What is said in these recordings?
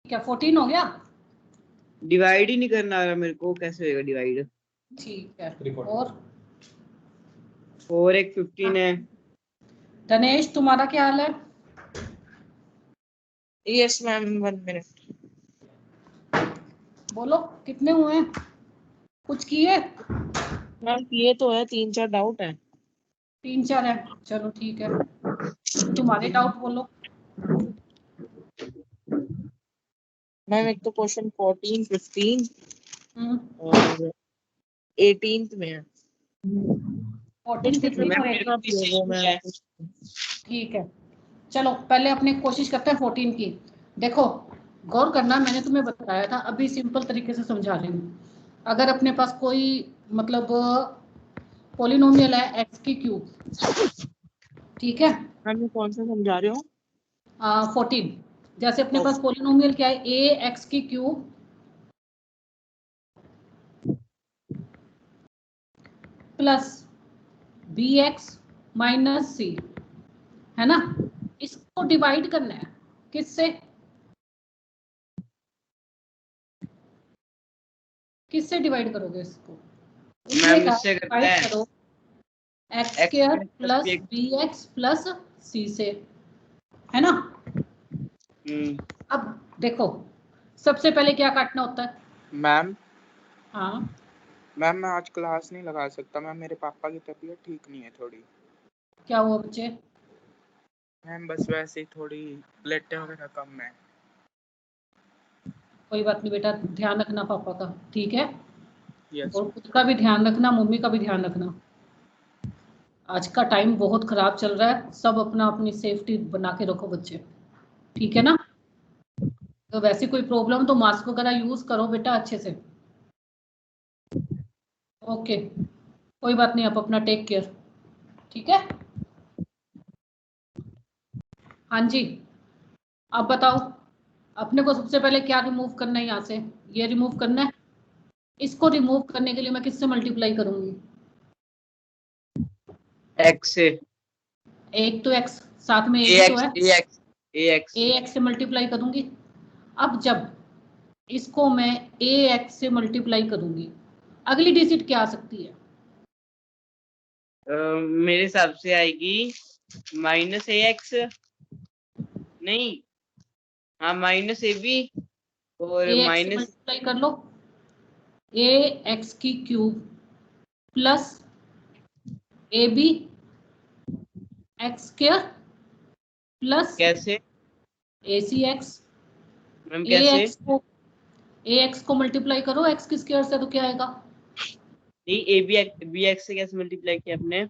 क्या 14 हो गया? डिवाइड ही नहीं करना आ रहा मेरे को, कैसे होएगा डिवाइड? ठीक है। और 4 एक 15 है। धनेश तुम्हारा क्या हाल है? Yes ma'am, 1 minute. बोलो कितने हुए हैं, कुछ किए? मैम ये तो है, 3-4 डाउट है। 3-4 है, चलो ठीक है। तुम्हारे डाउट बोलो। मैम एक तो क्वेश्चन 14, 15 हम्म, और 18th में है। 14, 15 और 18। ठीक है, चलो पहले अपने कोशिश करते हैं 14 की। देखो गौर करना, मैंने तुम्हें बताया था, अभी सिंपल तरीके से समझा रही हूँ। अगर अपने पास कोई मतलब पॉलिनोमियल है एक्स की क्यूब, ठीक है। मैम ये कौन सा समझा रहे हो? 14। जैसे अपने पास पॉलिनोमियल क्या है, ए एक्स की cube plus B X minus C, है ना। इसको डिवाइड करना है किससे? किससे डिवाइड करोगे इसको? मैम इससे करते डिवाइड हैं करो X square plus bx। B x plus C से, है ना। अब देखो सबसे पहले क्या काटना होता है? मैम हाँ मैम मैं आज क्लास नहीं लगा सकता मैम, मेरे पापा की तबीयत ठीक नहीं है थोड़ी। क्या हुआ बच्चे? मैम बस वैसे ही थोड़ी प्लेटें वगैरह कम है। कोई बात नहीं बेटा, ध्यान रखना पापा का, ठीक है। यस और खुद का भी ध्यान रखना, मम्मी का भी ध्यान रखना। आज का टाइम बहुत खराब चल रहा है, सब अपना अपनी सेफ्टी बना के रखो बच्चे, ठीक है ना। तो वैसे कोई प्रॉब्लम तो मास्क वगैरह यूज करो बेटा अच्छे से। ओके, कोई बात नहीं, आप अपना टेक केयर, ठीक है। हाँ जी, अब बताओ अपने को सबसे पहले क्या रिमूव करना है यहाँ से? ये रिमूव करना है। इसको रिमूव करने के लिए मैं किससे मल्टीप्लाई करूंगी? x से। एक तो x, साथ में एक तो है ax ax से मल्टीप्लाई करूंगी। अब जब इसको मैं ax से मल्टीप्लाई करूंगी, अगली डिजिट क्या आ सकती है? मेरे हिसाब से आएगी -ax, नहीं, हाँ -ab और ax से मल्टीप्लाई कर लो, ax की cube plus ab x square plus कैसे ac x। मैम, कैसे? ax को मल्टीप्लाई करो x की स्क्वायर से तो क्या आएगा? नहीं, bx से कैसे मल्टीप्लाई किया आपने?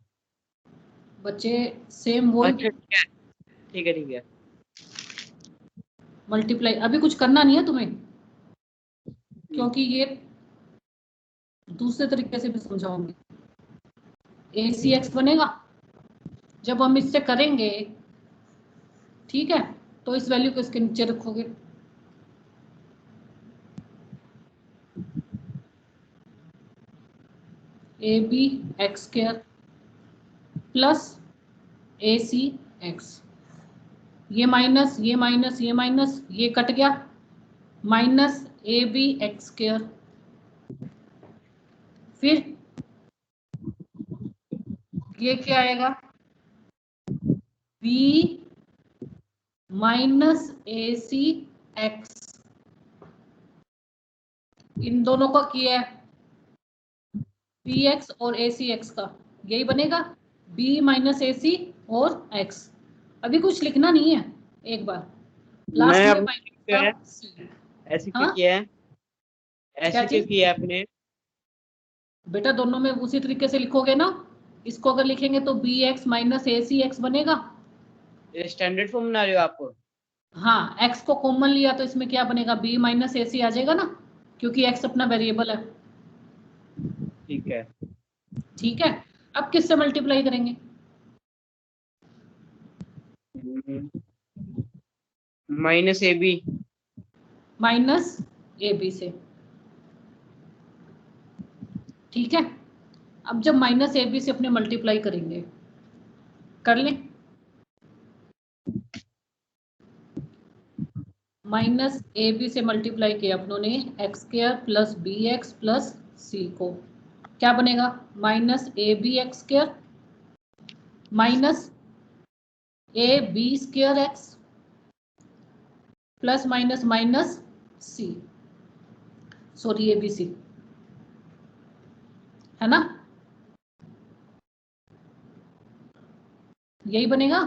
बच्चे सेम वही अच्छा ठीक है ठीक है। मल्टीप्लाई, अभी कुछ करना नहीं है तुम्हें, क्योंकि ये दूसरे तरीके से भी समझाऊंगी। acx बनेगा जब हम इससे करेंगे, ठीक है, तो इस वैल्यू को इसके नीचे रखोगे, ab x square plus ac x। ये माइनस ये माइनस ये माइनस ये कट गया, माइनस ab एक्स स्क्वायर, फिर ये क्या आएगा? b minus ac x। इन दोनों का किया है bx और ac x का, यही बनेगा b माइनस ac और x। अभी कुछ लिखना नहीं है, एक बार लास्ट मैं में अब माइनस का c। ऐसे क्यों हाँ किया है? क्या ऐसे क्यों चीज? किया आपने? बेटा दोनों में उसी तरीके से लिखोगे ना, इसको अगर लिखेंगे तो bx माइनस ac x बनेगा। स्टैंडर्ड फॉर्म बना रहे हो आप? हाँ x को कॉमन लिया तो इसमें क्या बनेगा? b माइनस ac आ जाएगा ना, क्योंकि x अपना वेरिएबल है, ठीक है। ठीक है। अब किससे मल्टीप्लाई करेंगे? -ab। माइनस ab से, ठीक है। अब जब माइनस ab से अपने मल्टीप्लाई करेंगे, कर लें? माइनस ए बी से मल्टीप्लाई किया अपनों ने X square plus B x plus C को, क्या बनेगा? Minus A B x square minus A B square X plus minus minus C, sorry A B C, है ना? यही बनेगा।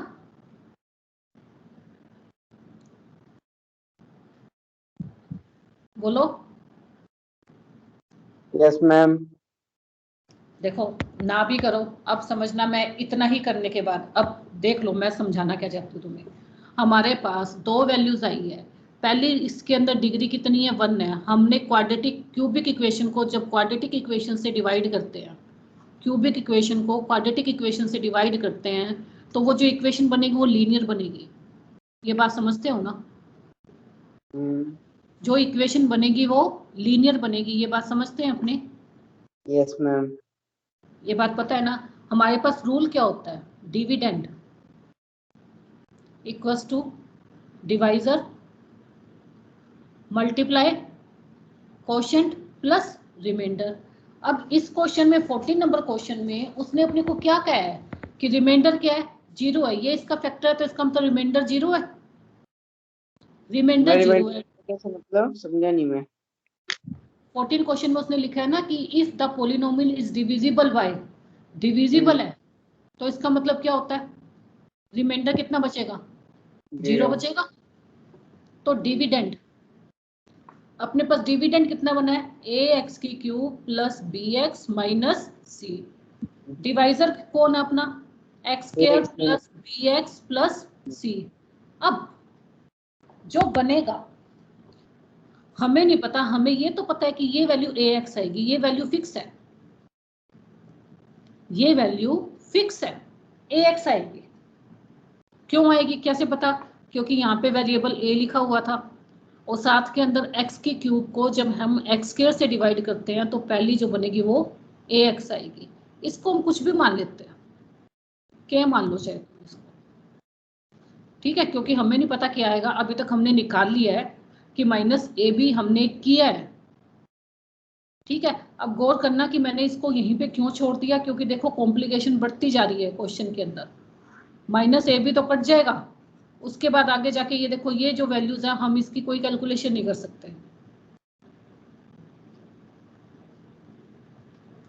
बोलो। Yes ma'am. देखो ना भी करो, अब समझना, मैं इतना ही करने के बाद अब देख लो मैं समझाना क्या चाहती हूँ तुम्हें। हमारे पास दो वैल्यूज आई है, पहली इसके अंदर डिग्री कितनी है? 1 है। हमने क्वाड्रेटिक क्यूबिक इक्वेशन को जब क्वाड्रेटिक इक्वेशन से डिवाइड करते हैं, क्यूबिक इक्वेशन को क्वाड्रेटिक इक्वेशन से डिवाइड करते हैं, तो वो जो इक्वेशन बनेगी वो लीनियर बनेगी। ये बात समझते हो ना? जो इक्वेशन बनेगी वो लीनियर बनेगी, ये बात समझते हैं अपने? Yes ma'am. ये बात पता है ना? हमारे पास रूल क्या होता है? Dividend equals to divisor multiply quotient plus reminder. अब इस क्वेश्चन में 14 नंबर क्वेश्चन में उसने अपने को क्या कहा है कि रिमाइंडर क्या है? 0 है। ये इसका फैक्टर है तो इसका मतलब रिमाइंडर 0 है। रिमाइंडर 0 है। कैसे मतलब समझा नहीं मैं। 14 क्वेश्चन में उसने लिखा है ना कि if the polynomial is divisible by, divisible है तो इसका मतलब क्या होता है? रिमाइंडर कितना बचेगा? 0 बचेगा। तो डिविडेंड, अपने पास डिविडेंड कितना बना है? ए एक्स की cube plus B X minus C. Divisor कौन है अपना? X square plus B x plus C. अब जो बनेगा हमें नहीं पता, हमें ये तो पता है कि ये वैल्यू ए एक्स आएगी, ये वैल्यू फिक्स है, ये वैल्यू फिक्स है, ए एक्स आएगी। क्यों आएगी? कैसे पता? क्योंकि यहाँ पे वेरिएबल ए लिखा हुआ था और साथ के अंदर x के क्यूब को जब हम एक्स स्क्वायर से डिवाइड करते हैं तो पहली जो बनेगी वो ए एक्स आएगी। इसको हम कुछ भी मान लेते हैं, क्या मान लो चाहे इसको, ठीक है? क्योंकि हमें नहीं पता क्या आएगा। अभी तक हमने निकाल लिया है कि माइनस ए बी हमने किया है, ठीक है? अब गौर करना कि मैंने इसको यहीं पे क्यों छोड़ दिया, क्योंकि देखो कॉम्प्लिकेशन बढ़ती जा रही है क्वेश्चन के अंदर। माइनस ए बी तो कट जाएगा, उसके बाद आगे जाके ये देखो ये जो वैल्यूज है हम इसकी कोई कैलकुलेशन नहीं कर सकते,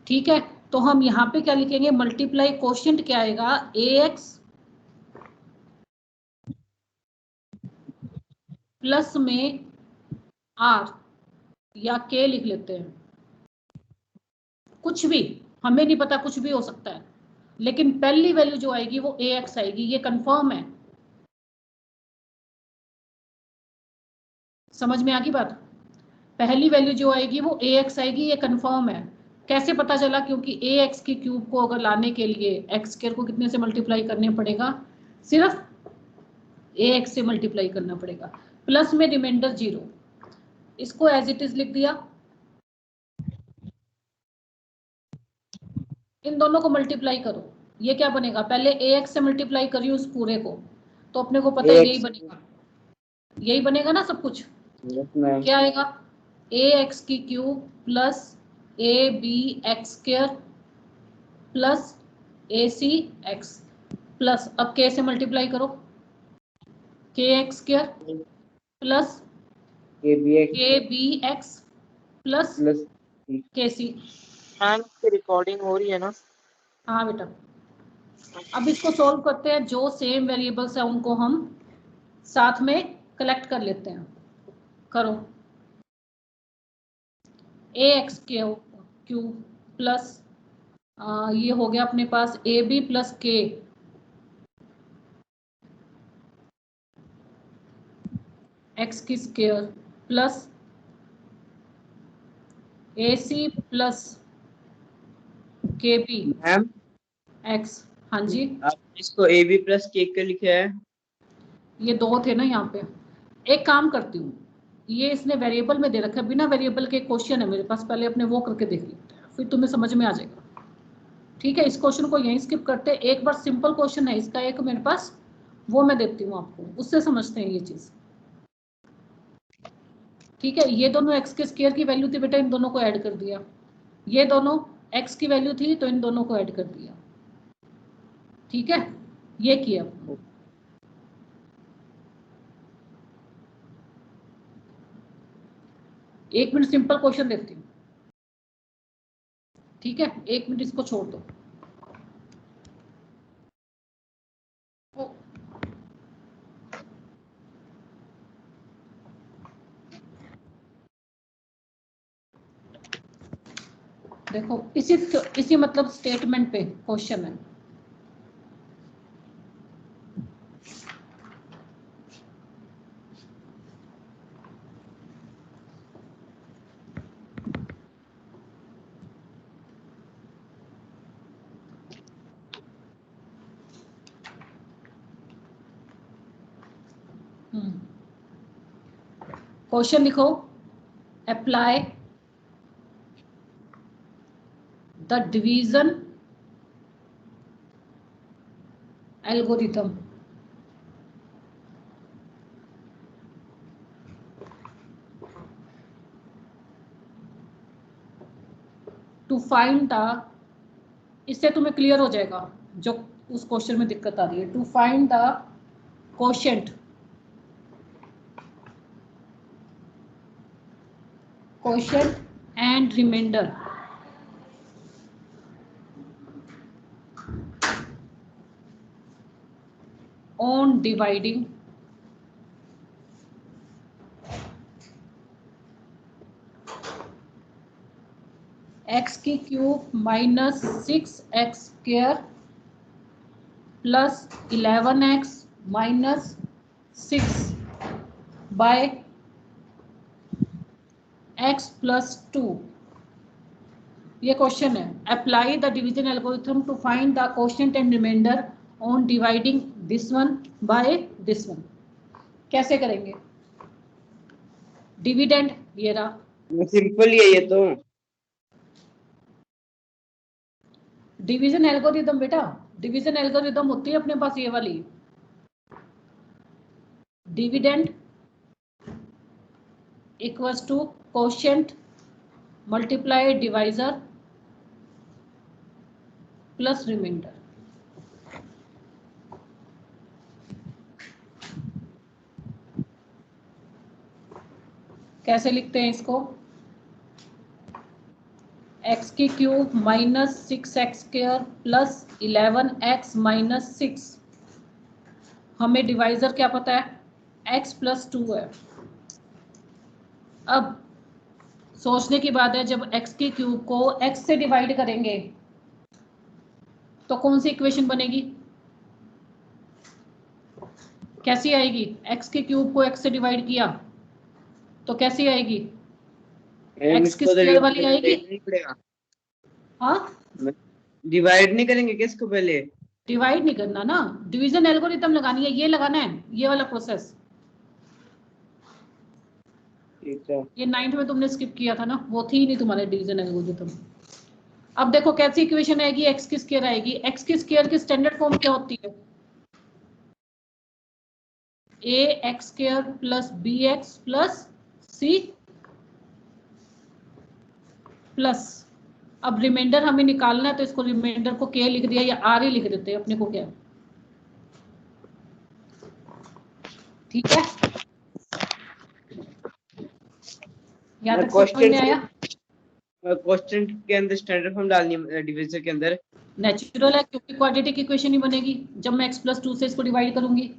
ठीक है? तो हम यहाँ पे क्या लिखेंगे? मल्टीप्लाई कोशेंट क्या आएगा? ए एक्स प्लस में आर या के लिख लेते हैं, कुछ भी, हमें नहीं पता, कुछ भी हो सकता है, लेकिन पहली वैल्यू जो आएगी वो ए एक्स आएगी, ये कंफर्म है। समझ में आ गई बात? पहली वैल्यू जो आएगी वो ए एक्स आएगी, ये कंफर्म है। कैसे पता चला? क्योंकि ए एक्स की क्यूब को अगर लाने के लिए एक्स स्क्वायर को कितने से मल्टीप्लाई करने पड़ेगा? सिर्फ ए एक्स से मल्टीप्लाई करना पड़ेगा, प्लस में रिमाइंडर 0। इसको एज इट इज लिख दिया। इन दोनों को मल्टीप्लाई करो, ये क्या बनेगा? पहले ए एक्स से मल्टीप्लाई करिए उस पूरे को, तो अपने को पता है यही बनेगा, यही बनेगा ना सब कुछ। क्या आएगा? ए एक्स की cube plus a B x square plus a c x plus, अब के से मल्टीप्लाई करो, k x square plus k b x plus k c. Ma'am की रिकॉर्डिंग हो रही है ना? हाँ बेटा। अब इसको सॉल्व करते हैं, जो सेम वेरिएबल्स है उनको हम साथ में कलेक्ट कर लेते हैं। करो। ए एक्स क्यूब प्लस ये हो गया अपने पास ए बी प्लस के एक्स की square plus a C plus k B ma'am x. हाँ जी, आपने इसको ए बी प्लस के क्यों लिखा है? ये दो थे ना यहाँ पे। एक काम करती हूँ, ये इसने वेरिएबल में दे रखा है, बिना वेरिएबल के क्वेश्चन है मेरे पास, पहले अपने वो करके देख लेते हैं फिर तुम्हें समझ में आ जाएगा, ठीक है? इस क्वेश्चन को यहीं स्किप करते हैं। एक बार सिंपल क्वेश्चन है इसका एक मेरे पास, वो मैं देती हूँ आपको, उससे समझते हैं ये चीज। ठीक है, ये दोनों x के स्क्वायर की वैल्यू थी बेटा, इन दोनों को ऐड कर दिया। ये दोनों x की वैल्यू थी तो इन दोनों को ऐड कर दिया। ठीक है, ये किया। एक मिनट सिंपल क्वेश्चन देखती हूँ। ठीक है, एक मिनट इसको छोड़ दो। देखो इसी मतलब स्टेटमेंट पे क्वेश्चन है। क्वेश्चन लिखो, apply the division algorithm to find the, इससे तुम्हें क्लियर हो जाएगा जो उस क्वेश्चन में दिक्कत आ रही है। To find the quotient and reminder on dividing x की cube minus 6x square plus 11x minus 6 by x plus 2। ये क्वेश्चन है। Apply the division algorithm to find the quotient and reminder on dividing this one by this one. कैसे करेंगे? Dividend ये रहा, simple ही है ये तो। डिवीजन एल्गोरिथम बेटा, डिवीजन एल्गोरिथम होती है अपने पास ये वाली, dividend equals to quotient multiply divisor plus reminder. कैसे लिखते हैं इसको? x की cube minus 6x square plus 11x minus 6। हमें डिवाइजर क्या पता है? x प्लस 2 है। अब सोचने की बात है, जब x की क्यूब को x से डिवाइड करेंगे तो कौन सी इक्वेशन बनेगी? कैसी आएगी? x की क्यूब को x से डिवाइड किया तो कैसी आएगी? x की स्क्वायर वाली आएगी। हाँ, डिवाइड नहीं करेंगे किसको पहले? डिवाइड नहीं करना ना, डिवीजन एल्गोरिथम लगानी है, ये लगाना है, ये वाला प्रोसेस। ठीक है, ये 9th में तुमने स्किप किया था ना, वो थी नहीं तुम्हारे डिवीजन एल्गोरिथम। अब देखो कैसी इक्वेशन आएगी? x की स्क्वायर आएगी। x की स्क्वायर की स्टैंडर्ड फॉर्म क्या होती है? ax square plus bx plus c plus, अब रिमाइंडर हमें निकालना है तो इसको रिमाइंडर को k लिख दिया या r ही लिख देते हैं, अपने को क्या। ठीक है, यहाँ तक समझ में आया? क्वेश्चन के अंदर स्टैंडर्ड फॉर्म डालनी है डिवीजर के अंदर। नेचुरल है, क्योंकि क्वाड्रेटिक इक्वेशन ही बनेगी जब मैं x प्लस 2 से इसको डिवाइड करूंगी।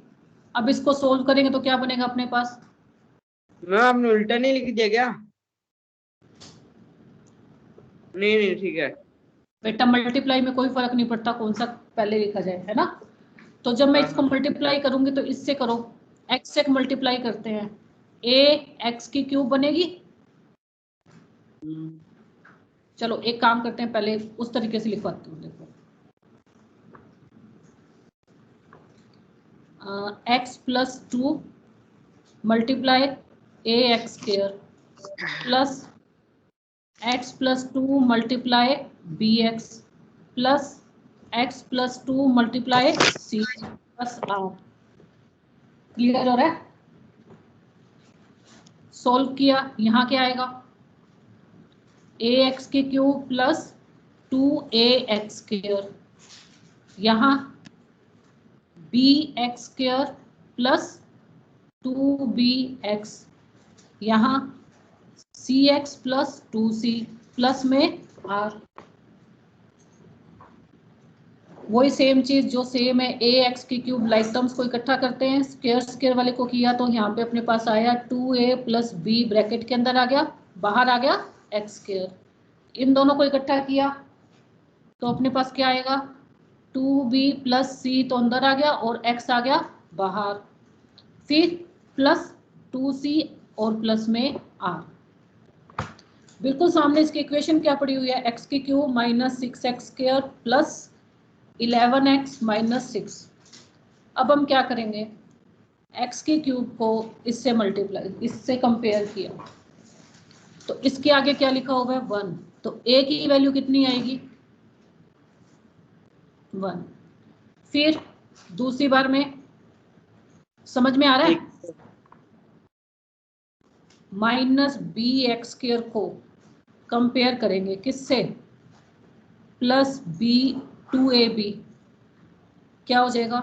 अब इसको सोल्व करेंगे तो क्या बनेगा अपने पास? मैम आपने उल्टा नहीं लिख दिया क्या? नहीं नहीं ठीक है बेटा मल्टीप्लाई में कोई फर्क नहीं पड़ता कौन सा पहले लिखा जाए, है ना। तो जब मैं इसको मल्टीप्लाई करूंगी तो इससे करो, x से मल्टीप्लाई करते हैं, a x की क्यूब बनेगी। चलो एक काम करते हैं, पहले उस तरीके से लिखवाती हूँ। देखो x plus 2 multiply a x square plus x plus 2 multiply b x plus x plus 2 multiply c plus r। Clear हो रहा है? सोल्व किया, यहाँ क्या आएगा, ax के क्यूब प्लस 2ax स्क्वायर, यहाँ bx स्क्वायर प्लस 2bx, यहाँ cx प्लस 2c प्लस में r। वही सेम चीज जो सेम है, ax के क्यूब लाइक टर्म्स को इकट्ठा करते हैं, स्क्वायर स्क्वायर वाले को किया तो यहाँ पे अपने पास आया 2a प्लस b ब्रैकेट के अंदर आ गया, बाहर आ गया x स्क्वायर। इन दोनों को इकट्ठा किया तो अपने पास क्या आएगा, 2b प्लस c तो अंदर आ गया और x आ गया बाहर, फिर प्लस 2c और प्लस में r। बिल्कुल सामने इसकी इक्वेशन क्या पड़ी हुई है, x के cube minus 6x square plus 11x minus 6। अब हम क्या करेंगे, x के क्यूब को इससे मल्टीप्लाई, इससे कंपेयर किया तो इसके आगे क्या लिखा होगा 1, तो a की वैल्यू कितनी आएगी 1। फिर दूसरी बार में, समझ में आ रहा है, माइनस बी एक्स स्क्वायर को कंपेयर करेंगे किससे, प्लस बी 2ab, क्या हो जाएगा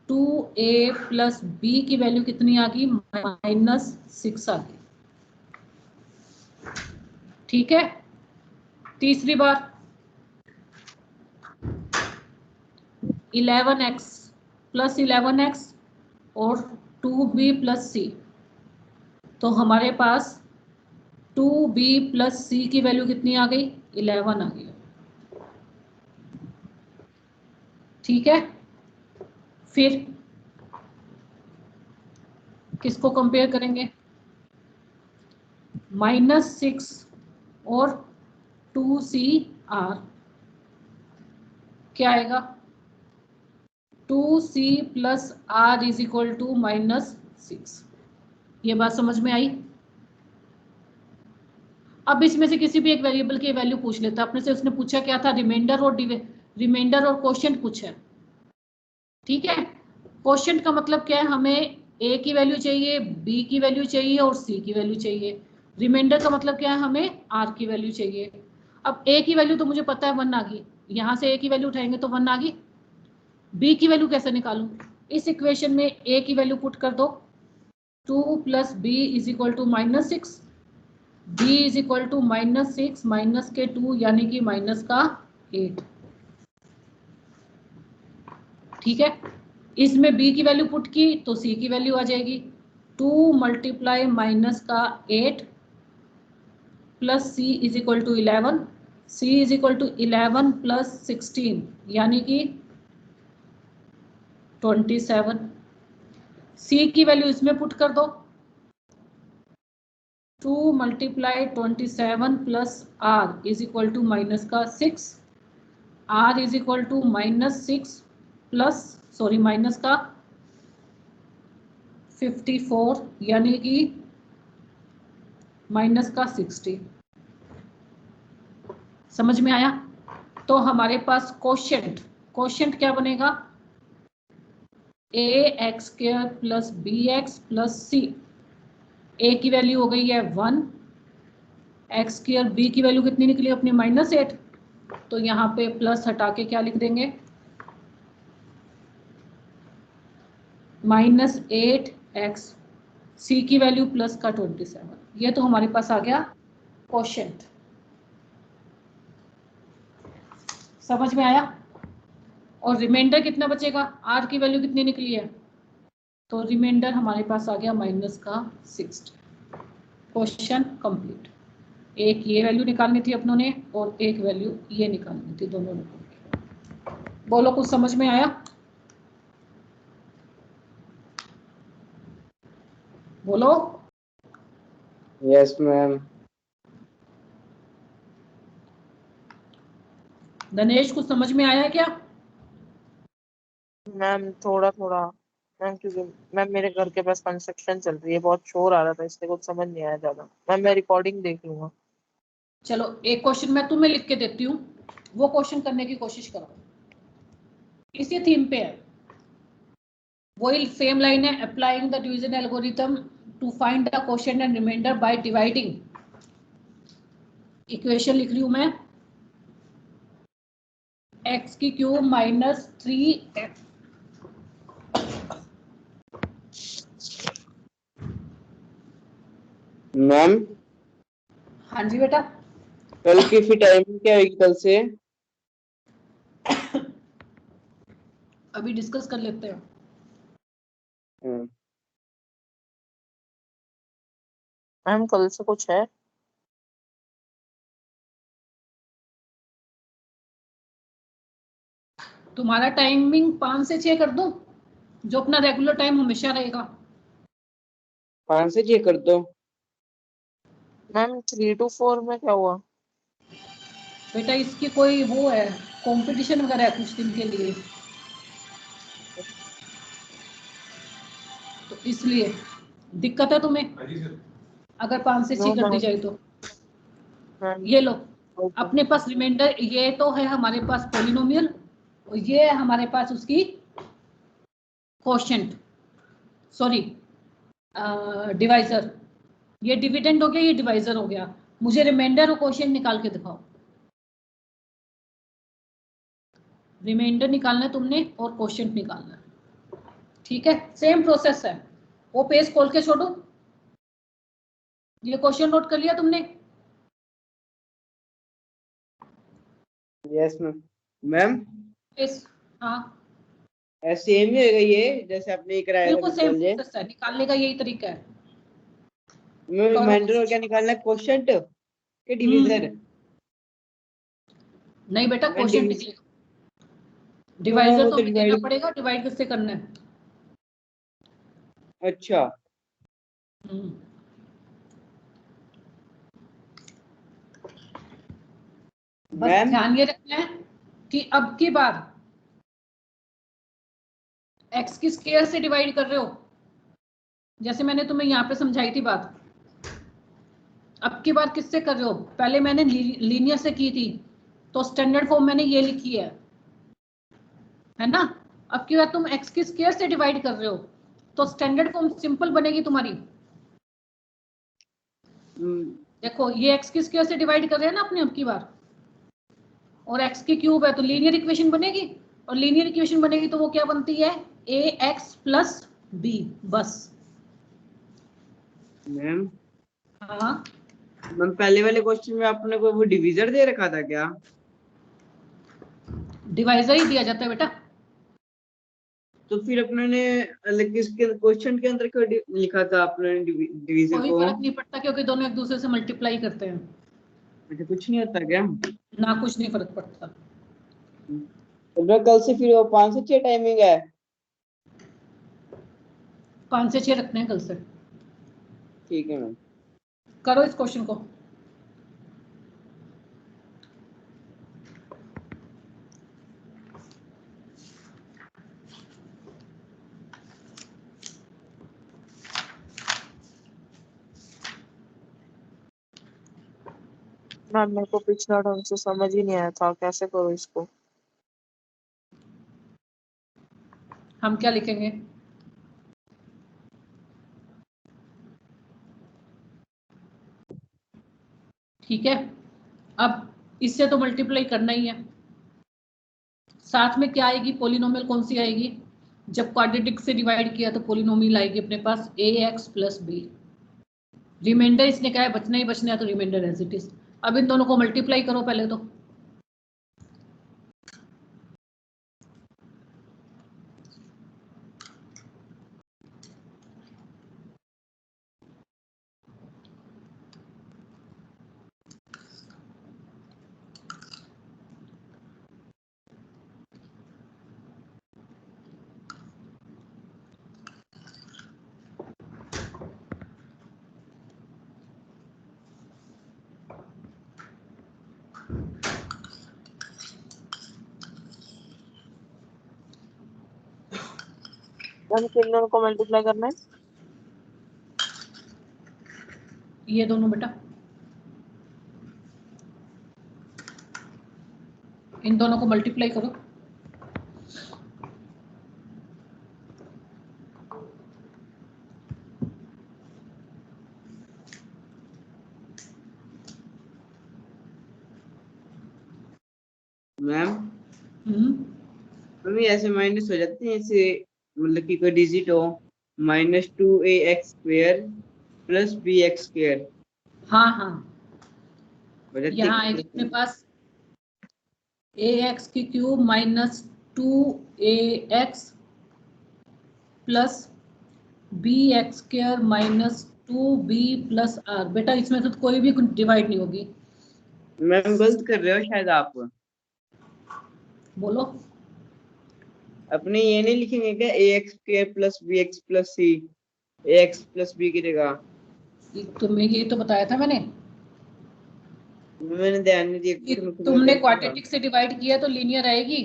2a प्लस b की वैल्यू कितनी आ गई माइनस 6 आ गई। ठीक है, तीसरी बार 11x प्लस 11x और 2b प्लस c, तो हमारे पास 2b प्लस c की वैल्यू कितनी आ गई 11 आ गई। ठीक है, फिर किसको कंपेयर करेंगे, माइनस 6 और 2cr, क्या आएगा 2c plus r is equal to minus 6। ये बात समझ में आई। अब इसमें से किसी भी एक वेरिएबल की वैल्यू पूछ लेता, अपने से उसने पूछा क्या था, रिमाइंडर और क्वोशिएंट पूछा है। ठीक है, क्वोशिएंट का मतलब क्या है, हमें a की वैल्यू चाहिए, b की वैल्यू चाहिए और c की वैल्यू चाहिए। रिमाइंडर का मतलब क्या है, हमें r की वैल्यू चाहिए। अब a की वैल्यू तो मुझे पता है 1 आ गई, यहाँ से a की वैल्यू उठाएंगे तो 1 आ गई। b की वैल्यू कैसे निकालूं, इस इक्वेशन में a की वैल्यू पुट कर दो, 2 plus b is equal to minus 6, b is equal to minus 6 माइनस के 2 यानी कि माइनस का 8। ठीक है, इसमें b की वैल्यू पुट की तो c की वैल्यू आ जाएगी, 2 मल्टीप्लाई माइनस का 8 plus c is equal to 11, c is equal to 11 plus 16 यानी कि 27। c की वैल्यू इसमें पुट कर दो, 2 multiply 27 plus r is equal to minus का 6, r is equal to minus 6 plus sorry minus का 54 यानी कि माइनस का 60। समझ में आया। तो हमारे पास क्वोशिएंट क्या बनेगा, ax square plus bx plus c। a की वैल्यू हो गई है 1, x स्क्वायर, b की वैल्यू कितनी निकली अपनी माइनस 8, तो यहाँ पे प्लस हटा के क्या लिख देंगे माइनस 8x, c की वैल्यू प्लस का 27। ये तो हमारे पास आ गया क्वोशिएंट। समझ में आया। और रिमाइंडर कितना बचेगा, r की वैल्यू कितनी निकली है, तो रिमाइंडर हमारे पास आ गया माइनस का 60। Question complete. एक ये वैल्यू निकालनी थी अपनों ने और एक वैल्यू ये निकालनी थी, दोनों ने। बोलो कुछ समझ में आया, बोलो। Yes ma'am. दिनेश कुछ समझ में आया क्या? मैम थोड़ा थोड़ा मैम, क्योंकि मैम मेरे घर के पास कंस्ट्रक्शन चल रही है, बहुत शोर आ रहा था इसलिए कुछ समझ नहीं आया ज्यादा। मैम मैं रिकॉर्डिंग देख लूंगा। चलो एक क्वेश्चन मैं तुम्हें लिख के देती हूँ, वो क्वेश्चन करने की कोशिश करो, इसी थीम पे है, वही सेम लाइन है, applying the division algorithm to find the quotient and reminder by dividing, equation लिख रही हूं मैं, एक्स की क्यूब माइनस 3x। मैम हाँ जी बेटा, कल की फिर टाइमिंग क्या होगी कल से? अभी डिस्कस कर लेते हैं। मैम कल से कुछ है? तुम्हारा टाइमिंग 5 से 6 कर दूं, जो अपना रेगुलर टाइम हमेशा रहेगा। 5 से 6 कर दो। मैम 3 to 4 में क्या हुआ? बेटा इसकी कोई वो है, कंपटीशन वगैरह है कुछ दिन के लिए, तो इसलिए दिक्कत है तुम्हें अगर 5 से 6 नो कर दी मैम। जाए तो। मैम ये लो, ओके। अपने पास रिमाइंडर, ये तो है हमारे पास पॉलिनोमियल, और ये है हमारे पास उसकी क्वोशिएंट, सॉरी डिवाइजर। ये डिविडेंड हो गया, ये डिवाइजर हो गया। मुझे रिमाइंडर और क्वोशिएंट निकाल के दिखाओ। रिमाइंडर निकालना है तुमने और क्वोशिएंट निकालना है, ठीक है? सेम प्रोसेस है। वो पेज खोल के छोड़ो, ये क्वेश्चन नोट कर लिया तुमने? Yes ma'am. मैम पेज, हाँ सेम ही होगा ये जैसे आपने कराया था बिल्कुल सेम कल ये। प्रोसेस है, निकालने का यही तरीका है। मैं करो। रिमाइंडर और क्या निकालना है, क्वोशिएंट के डिवीजर? नहीं बेटा, मैं क्वोशिएंट डिवीजर निकलेगा, तो मैं डिवाइजर वो तो तो हमें देना डिवाइड। पड़ेगा, डिवाइड किससे करना है? अच्छा हम्म, बस मैम। ध्यान ये रखना है कि अब की बार x की स्क्वायर से डिवाइड कर रहे हो, जैसे मैंने तुम्हें यहाँ पे समझाई थी बात। अब की बार किससे कर रहे हो? पहले मैंने लीनियर से की थी, तो स्टैंडर्ड फॉर्म मैंने ये लिखी है ना? अब की बार तुम x की स्क्वायर से डिवाइड कर रहे हो, तो स्टैंडर्ड फॉर्म सिंपल बनेगी तुम्हारी। देखो ये x की स्क्वायर से डिवाइड कर रहे हैं ना अपने अब की बार, और x की क्यूब है तो लीनियर इक्वेशन बनेगी, और लीनियर इक्वेशन बनेगी तो वो क्या बनती है? ax प्लस b, बस। मैम हाँ, मैम पहले वाले क्वेश्चन में आपने कोई वो डिवीजर दे रखा था क्या? डिवाइजर ही दिया जाता है बेटा। तो फिर अपने ने किसके क्वेश्चन के अंदर क्यों लिखा था आपने डिवीजर कोई को? फर्क नहीं पड़ता क्योंकि दोनों एक दूसरे से मल्टीप्लाई करते हैं। अच्छा कुछ नहीं होता क्या? ना, कुछ नहीं फर्क पड़ता। तो मैं कल से फिर वो 5 से 6 टाइमिंग है? 5 से 6 रखने हैं कल से। ठीक है मैम। करो इस क्वेश्चन को। मैम मेरे को पिछला ढंग से समझ ही नहीं आया था, कैसे करूँ इसको? हम क्या लिखेंगे? ठीक है, अब इससे तो मल्टीप्लाई करना ही है, साथ में क्या आएगी? पॉलिनोमियल कौन सी आएगी? जब क्वाड्रेटिक से डिवाइड किया तो पॉलिनोमियल आएगी अपने पास ax प्लस b। रिमाइंडर इसने क्या है, बचना ही बचना है, तो रिमाइंडर एज इट इज। अब इन दोनों को मल्टीप्लाई करो पहले तो। मैम किन दोनों को मल्टीप्लाई करना है? ये दोनों बेटा, इन दोनों को मल्टीप्लाई करो। मैम हम्म, मम्मी ऐसे माइनस हो जाते हैं, ऐसे मतलब कि कोई डिजिट हो, -2ax² प्लस bx², हाँ हाँ, हो जाती है यहाँ आएगी अपने equation। पास ax की cube minus 2ax plus bx² minus 2b plus r। बेटा इसमें तो कोई भी डिवाइड नहीं होगी। मैम गलत कर रहे हो शायद आप, बोलो। अपने ये नहीं लिखेंगे क्या ax² plus bx plus c, ax plus b की जगह? तुम्हें ये तो बताया था मैंने मैंने ध्यान नहीं दिया कि क्योंकि मैं खुद में तुमने देखता था। क्वाड्रेटिक से डिवाइड किया तो लीनियर आएगी।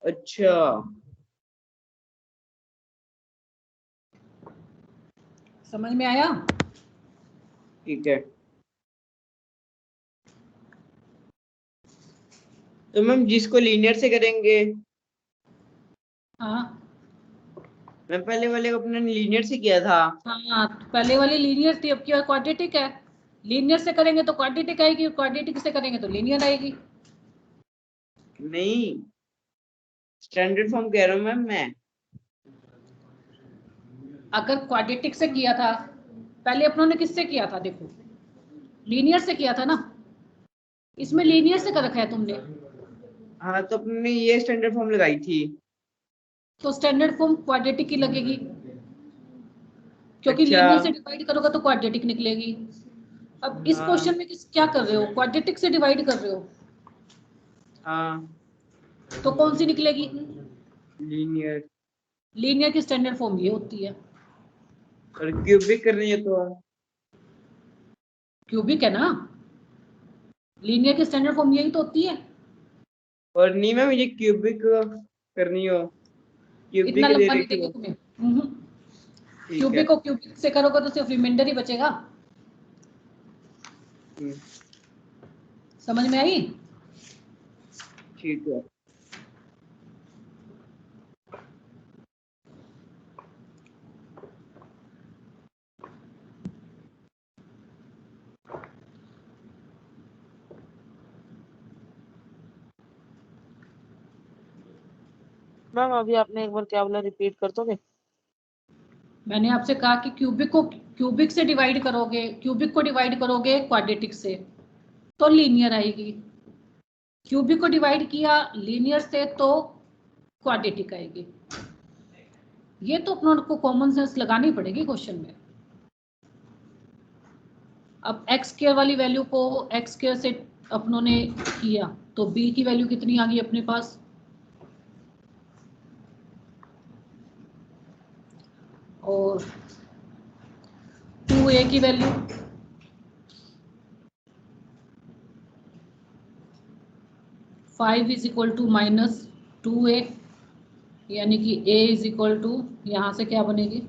अच्छा समझ में आया? ठीक है। तो मैम जिसको लीनियर से करेंगे, हाँ मैं पहले वाले को अपने लीनियर से किया था। हाँ, तो पहले वाली लीनियर थी, अब की क्वाड्रेटिक है। लीनियर से करेंगे तो क्वाड्रेटिक आएगी, क्वाड्रेटिक से करेंगे तो लीनियर आएगी। नहीं, स्टैंडर्ड फॉर्म कह रहा हूँ मैम मैं। अगर क्वाड्रेटिक से किया था, पहले अपनों ने किससे किया था? देखो लीनियर से किया था ना, इसमें लीनियर से कर रखा है तुमने, हाँ तो अपने ये स्टैंडर्ड फॉर्म लगाई थी। तो स्टैंडर्ड फॉर्म क्वाड्रेटिक की लगेगी, क्योंकि अच्छा लीनियर से डिवाइड करोगे तो क्वाड्रेटिक निकलेगी। अब इस हाँ क्वेश्चन में क्या कर रहे हो? क्वाड्रेटिक से डिवाइड कर रहे हो, हाँ, तो कौन सी निकलेगी? लीनियर। लीनियर की स्टैंडर्ड फॉर्म ये होती है। और क्यूबिक कर रही है तो क्यूबिक है ना, लीनियर की स्टैंडर्ड फॉर्म यही तो होती है। और नहीं मैम ये क्यूबिक करनी हो, इतना क्यूबिक दे लंबा नहीं रखी देंगे हो। तुम्हें। ठीक है। क्यूबिक को क्यूबिक से करोगे तो सिर्फ रिमाइंडर ही बचेगा। हम्म, समझ में आई? ठीक है। मैम अभी आपने एक बार क्या बोला, रिपीट कर दोगे? मैंने आपसे कहा कि क्यूबिक से डिवाइड करोगे, क्यूबिक को डिवाइड करोगे क्वाड्रेटिक से तो लीनियर आएगी। क्यूबिक को डिवाइड किया लीनियर से तो क्वाड्रेटिक आएगी। ये तो अपनों को कॉमन सेंस लगानी पड़ेगी क्वेश्चन में। अब एक्स स्क्वायर वाली वैल्यू को एक्स स्क्वायर से अपनों ने किया तो बी की वैल्यू कितनी आ गई अपने पास? और 2a की value 5 is equal to -2a, यानी कि a इज इक्वल टू, यहाँ से क्या बनेगी?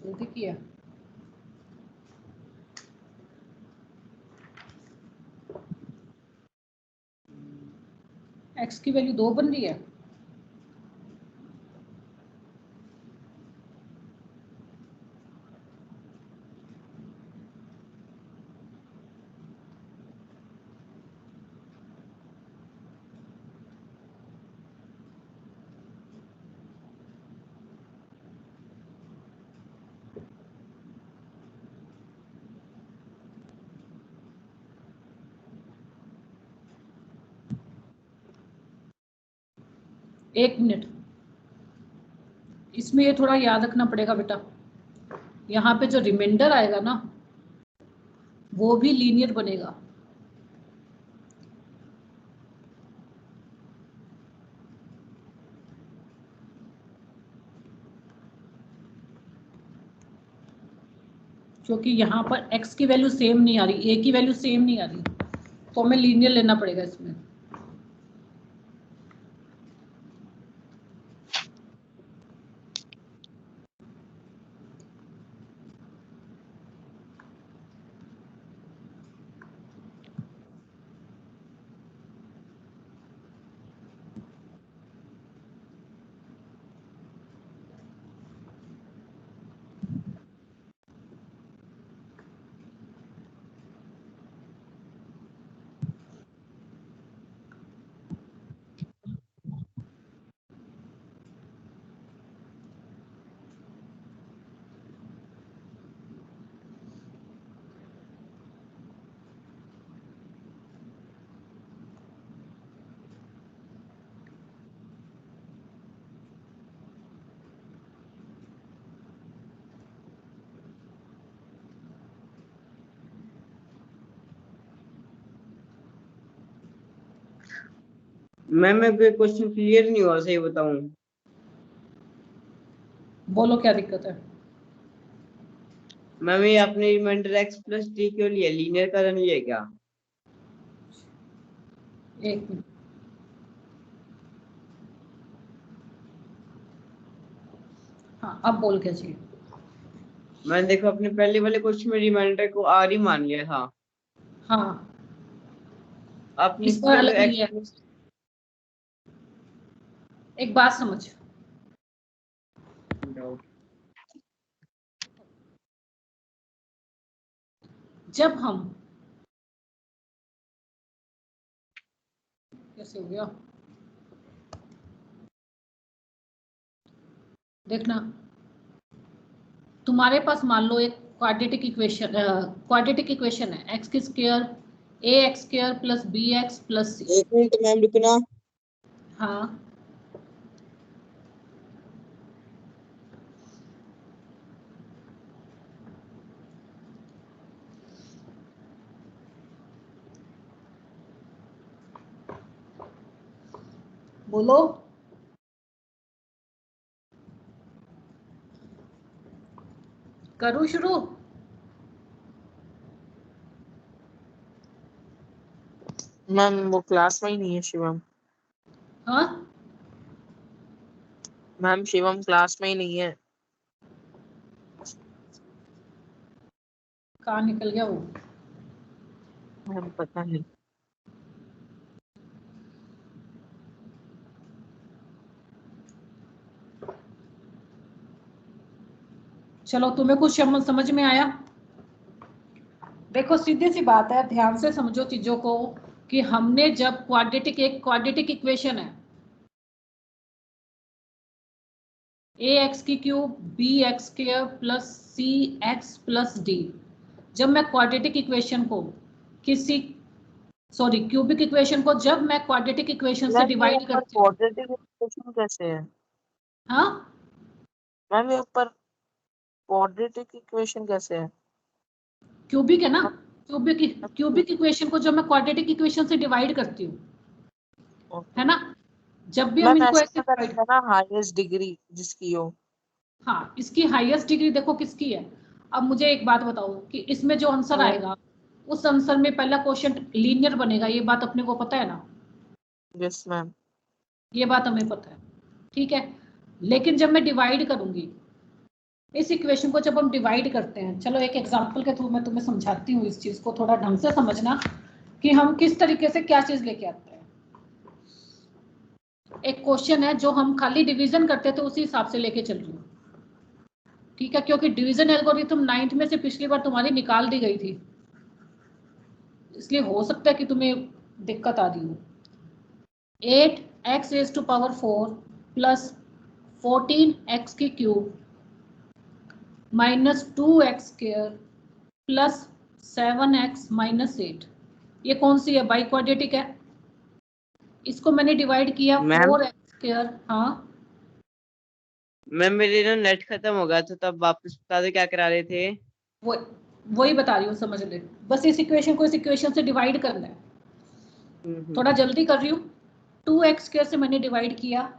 जल्दी किया। x की वैल्यू 2 बन रही है। एक मिनट, इसमें ये थोड़ा याद रखना पड़ेगा बेटा। यहाँ पे जो रिमाइंडर आएगा ना वो भी लीनियर बनेगा। क्योंकि यहाँ पर x की वैल्यू सेम नहीं आ रही, a की वैल्यू सेम नहीं आ रही, तो हमें लीनियर लेना पड़ेगा इसमें। मैम मैं कोई क्वेश्चन क्लियर नहीं हुआ, सही बताऊं। बोलो क्या दिक्कत है। मैम ये आपने रिमाइंडर x प्लस डी क्यों लिया, लीनियर का नहीं लिया क्या? एक मिनट, हाँ अब बोल क्या चाहिए। मैंने देखो अपने पहले वाले क्वेश्चन में रिमाइंडर को r ही मान लिया था। हाँ आपने इस बार इसकी अलग जगह लिया। x एक बात समझ, जब हम कैसे हो गया देखना, तुम्हारे पास मान लो एक क्वाड्रेटिक इक्वेशन है, एक्स की square A X square plus B x plus C. एक मिनट मैम रुकना। हाँ बोलो। करूँ शुरू? मैम वो क्लास में ही नहीं है शिवम। हाँ मैम शिवम क्लास में ही नहीं है। कहाँ निकल गया वो? मैम पता नहीं। चलो तुम्हें कुछ समझ में आया? देखो सीधी सी बात है, ध्यान से समझो चीजों को, कि हमने जब एक क्वाड्रेटिक इक्वेशन है ए एक्स की cube B x square plus C x plus D, जब मैं क्वाड्रेटिक इक्वेशन को क्यूबिक इक्वेशन को जब मैं क्वाड्रेटिक इक्वेशन से मैम ये डिवाइड ऊपर करती हूँ। क्वाड्रेटिक इक्वेशन कैसे है? हाँ मैम ये ऊपर क्वाड्रेटिक इक्वेशन कैसे है? क्यूबिक है ना, क्यूबिक इक्वेशन को जब मैं क्वाड्रेटिक इक्वेशन से डिवाइड करती हूँ, है ना, जब भी हम मैम इनको ऐसे ऐसे पता डिवाइड, लगता ना हाईएस्ट डिग्री जिसकी हो। हाँ इसकी हाईएस्ट डिग्री देखो किसकी है। अब मुझे एक बात बताओ कि इसमें जो आंसर आएगा उस आंसर में पहला क्वेश्चन लीनियर बनेगा, ये बात अपने को पता है ना? Yes ma'am. ये बात हमें पता है, ठीक है। लेकिन जब मैं डिवाइड करूंगी इस इक्वेशन को, जब हम डिवाइड करते हैं, चलो एक एग्जांपल के थ्रू मैं तुम्हें समझाती हूँ, इस चीज को थोड़ा ढंग से समझना कि हम किस तरीके से क्या चीज लेके आते हैं। एक क्वेश्चन है जो हम खाली डिवीजन करते थे उसी हिसाब से लेके चल रही हूँ, ठीक है, क्योंकि डिवीजन एल्गोरिथम 9th में से पिछली बार तुम्हारी निकाल दी गई थी, इसलिए हो सकता है कि तुम्हें दिक्कत आ रही हो। 8x⁴ प्लस 14x की cube minus 2x² plus 7x minus 8, ये कौन सी है? बाई क्वाड्रेटिक है। इसको मैंने डिवाइड किया मैम 4x²। हाँ मैम मेरे ना नेट खत्म हो गया था, तब वापस बता दो क्या करा रहे थे। वो वही बता रही हूँ, समझ ले, बस इस इक्वेशन को इस इक्वेशन से डिवाइड करना है। थोड़ा जल्दी कर रही हूँ। 2x² से मैंने डिवाइड किया,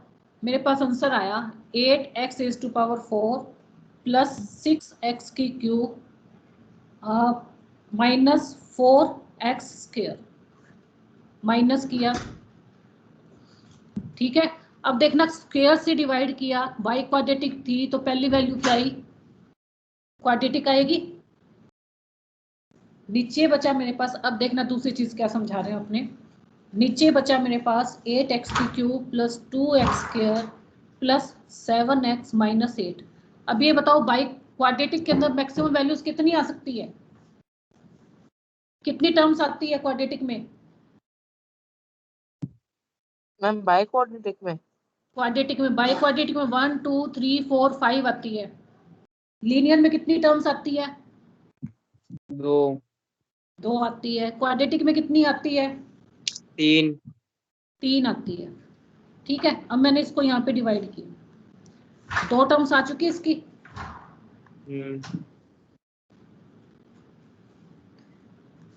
मेरे पास आंसर आया 8x⁴ प्लस 6x की क्यूब माइनस 4x² माइनस किया, ठीक है। अब देखना स्क्वायर से डिवाइड किया, बाई क्वाड्रेटिक थी तो पहली वैल्यू क्या आई? क्वाड्रेटिक आएगी। नीचे बचा मेरे पास, अब देखना दूसरी चीज क्या समझा रहे हैं अपने, नीचे बचा मेरे पास 8x की cube plus 2x² plus 7x minus 8। अब ये बताओ बाई क्वाड्रेटिक के अंदर मैक्सिमम वैल्यूज कितनी आ सकती है? कितनी टर्म्स आती है क्वाड्रेटिक में? मैम बाय क्वाड्रेटिक में बाई क्वाड्रेटिक में 1 2 3 4 5 आती है। लीनियर में कितनी टर्म्स आती है? 2 2 आती है। क्वाड्रेटिक में कितनी आती है? 3 3 आती है, ठीक है। अब मैंने इसको यहाँ पे डिवाइड किया, 2 टर्म्स आ चुकी है इसकी।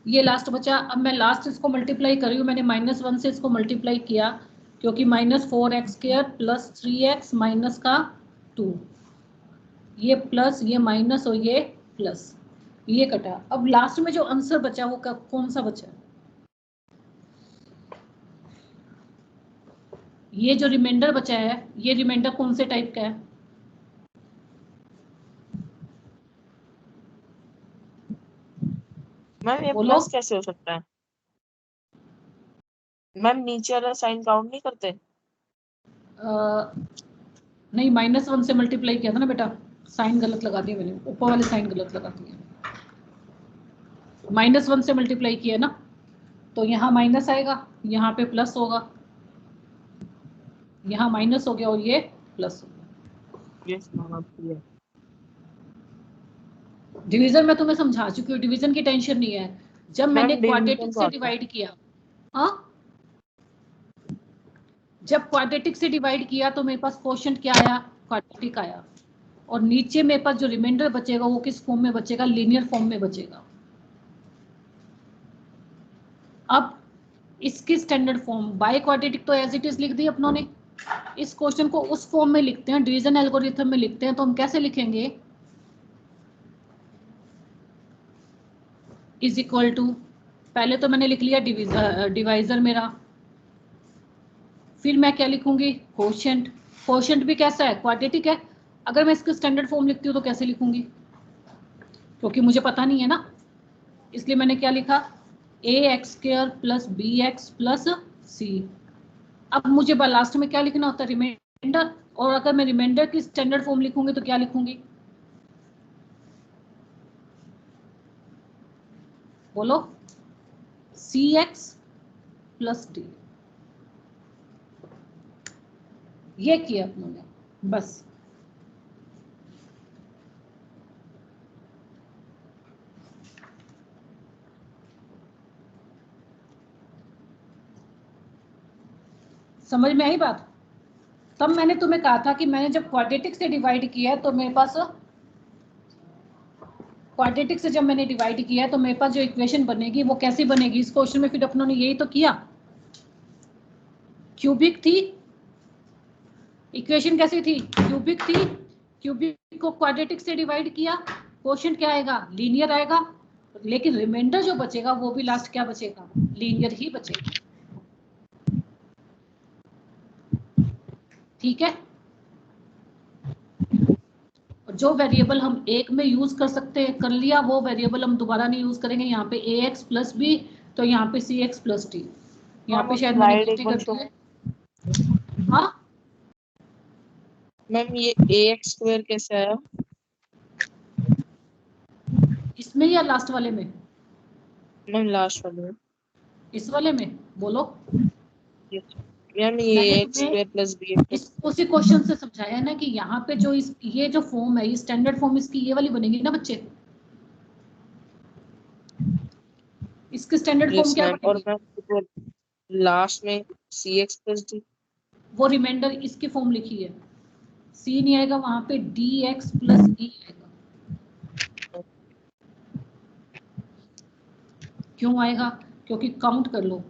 ये लास्ट बचा, अब मैं लास्ट इसको मल्टीप्लाई कर रही हूँ, मैंने -1 से इसको मल्टीप्लाई किया क्योंकि -4x² प्लस 3x माइनस का 2, ये प्लस ये माइनस और ये प्लस, ये कटा। अब लास्ट में जो आंसर बचा वो कौन सा बचा? ये जो रिमाइंडर बचा है, ये रिमाइंडर कौन से टाइप का है? मैम ये बोलो। प्लस कैसे हो सकता है? मैम नीचे वाला साइन काउंट नहीं करते? नहीं, -1 से मल्टीप्लाई किया था ना बेटा, साइन गलत लगा दिया मैंने, ऊपर वाले साइन गलत लगा दिए। -1 से मल्टीप्लाई किया ना, तो यहाँ माइनस आएगा, यहाँ पे प्लस होगा, यहाँ माइनस हो गया और ये प्लस हो गया। यस मैम, अब क्लियर। डिवीजन मैं तुम्हें समझा चुकी हूँ, डिवीजन की टेंशन नहीं है। जब मैंने मैम डिवीजन क्वाड्रेटिक तो से आता है। डिवाइड किया, हाँ, जब क्वाड्रेटिक से डिवाइड किया तो मेरे पास क्वोशंट क्या आया? क्वाड्रेटिक आया। और नीचे मेरे पास जो रिमाइंडर बचेगा वो किस फॉर्म में बचेगा? लीनियर फॉर्म में बचेगा। अब इसकी स्टैंडर्ड फॉर्म बाय क्वाड्रेटिक तो एज इट इज लिख दी अपनों ने। इस क्वेश्चन को उस फॉर्म में लिखते हैं, डिवीजन एल्गोरिथम में लिखते हैं, तो हम कैसे लिखेंगे? इज इक्वल टू, पहले तो मैंने लिख लिया डिवाइजर मेरा, फिर मैं क्या लिखूंगी? क्वोशंट। क्वोशंट भी कैसा है? क्वाड्रेटिक है। अगर मैं इसकी स्टैंडर्ड फॉर्म लिखती हूँ तो कैसे लिखूंगी? क्योंकि मुझे पता नहीं है ना, इसलिए मैंने क्या लिखा? ax² plus bx plus c। अब मुझे लास्ट में क्या लिखना होता है? रिमाइंडर। और अगर मैं रिमाइंडर की स्टैंडर्ड फॉर्म लिखूंगी तो क्या लिखूंगी? बोलो। cx plus d। ये किया अपनों बस। समझ में आई बात? तब मैंने तुम्हें कहा था कि मैंने जब क्वाड्रेटिक से डिवाइड किया है तो मेरे पास, क्वाड्रेटिक से जब मैंने डिवाइड किया है तो मेरे पास जो इक्वेशन बनेगी वो कैसी बनेगी? इस क्वेश्चन में फिर अपनों ने यही तो किया, क्यूबिक थी। इक्वेशन कैसी थी? क्यूबिक थी। क्यूबिक को क्वाड्रेटिक से डिवाइड किया, क्वोशंट क्या आएगा? लीनियर आएगा। लेकिन रिमाइंडर जो बचेगा वो भी लास्ट क्या बचेगा? लीनियर ही बचेगा। ठीक है। जो वेरिएबल हम एक में यूज कर सकते हैं कर लिया, वो वेरिएबल हम दोबारा नहीं यूज करेंगे। यहाँ पे ax प्लस b, तो यहाँ पे cx प्लस d। यहाँ पे शायद मैंने स्लाइड एक गलती बार कर शो। दी है। हाँ, मैम ये ax² कैसे आया? इसमें या लास्ट वाले में? मैम लास्ट वाले में। इस वाले में बोलो। मैम ये मैंने ax² तुम्हें प्लस bx। इस उसी क्वेश्चन से समझाया ना कि यहाँ पे जो ये जो फॉर्म है, ये स्टैंडर्ड फॉर्म इसकी ये वाली बनेगी ना बच्चे। इसकी स्टैंडर्ड फॉर्म यस क्या मैम। और बनेगी? मैम लास्ट में cx प्लस d। वो रिमाइंडर इसकी फॉर्म लिखी है, c नहीं आएगा वहां पे, dx प्लस e आएगा। क्यों आएगा? क्योंकि काउंट कर लो,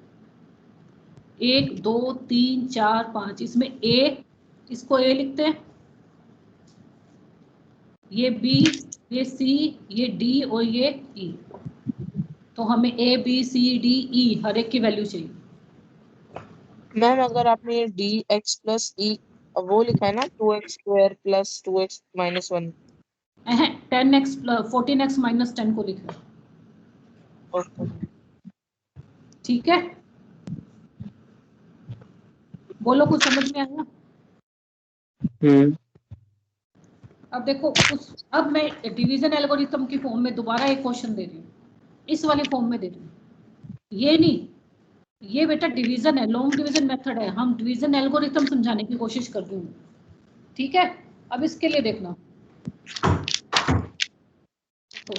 1 2 3 4 5, इसमें a, इसको a लिखते हैं, ये b, ये c, ये d और ये e। तो हमें a b c d e हर एक की वैल्यू चाहिए। मैम अगर आपने ये dx प्लस e वो लिखा है ना 2x² plus 2x minus 1। 10x 14x minus 10 को लिखा है। ओके। ठीक है, बोलो कुछ समझ में आया? अब देखो अब मैं डिवीजन एल्गोरिथम की फॉर्म में दोबारा एक क्वेश्चन दे रही हूँ, इस वाले फॉर्म में दे रही हूँ। ये नहीं, ये बेटा डिवीजन है, लॉन्ग डिवीजन मेथड है, हम डिवीजन एल्गोरिथम समझाने की कोशिश कर रही हूँ। ठीक है, अब इसके लिए देखना, तो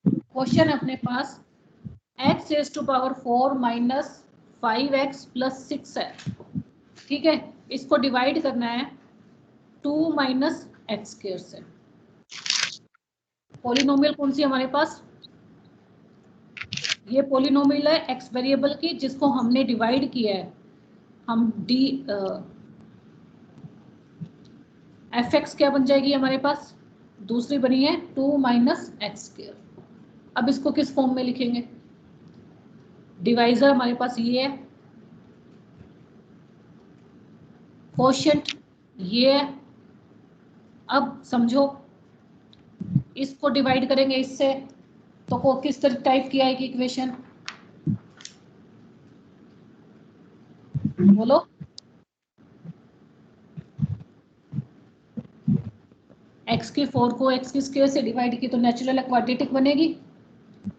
क्वेश्चन है अपने पास x raised to power 4 minus 5x plus 6 है। ठीक है, इसको डिवाइड करना है 2 माइनस एक्स स्क्वायर से। पॉलिनोमियल कौन सी हमारे पास? ये पॉलिनोमियल है एक्स वेरिएबल की, जिसको हमने डिवाइड किया है हम डी एफ एक्स क्या बन जाएगी हमारे पास, दूसरी बनी है 2 माइनस एक्स स्क्वायर। अब इसको किस फॉर्म में लिखेंगे, डिवाइजर हमारे पास ये है, कोशेंट ये है। अब समझो इसको डिवाइड करेंगे इससे तो को किस तरह टाइप की आएगी इक्वेशन, बोलो। x की 4 को x की स्क्वायर से डिवाइड की तो नेचुरल क्वाड्रेटिक बनेगी।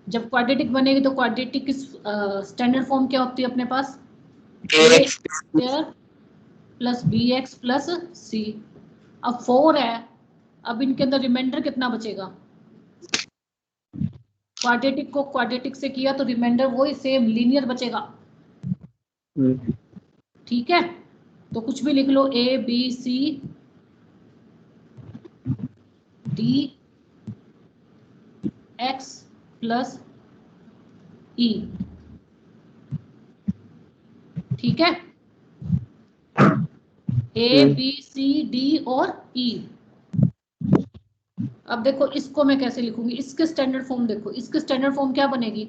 जब क्वाड्रेटिक बनेगी तो क्वाड्रेटिक की स्टैंडर्ड फॉर्म क्या होती है अपने पास, a square plus B x plus C. अब 4 है, अब इनके अंदर रिमाइंडर कितना बचेगा, क्वाड्रेटिक को क्वाड्रेटिक से किया तो रिमाइंडर वही सेम लीनियर बचेगा। ठीक है, तो कुछ भी लिख लो, A B C D x plus E. ठीक है, ए बी सी डी और ई। अब देखो इसको मैं कैसे लिखूंगी, इसके स्टैंडर्ड फॉर्म देखो, इसके स्टैंडर्ड फॉर्म क्या बनेगी,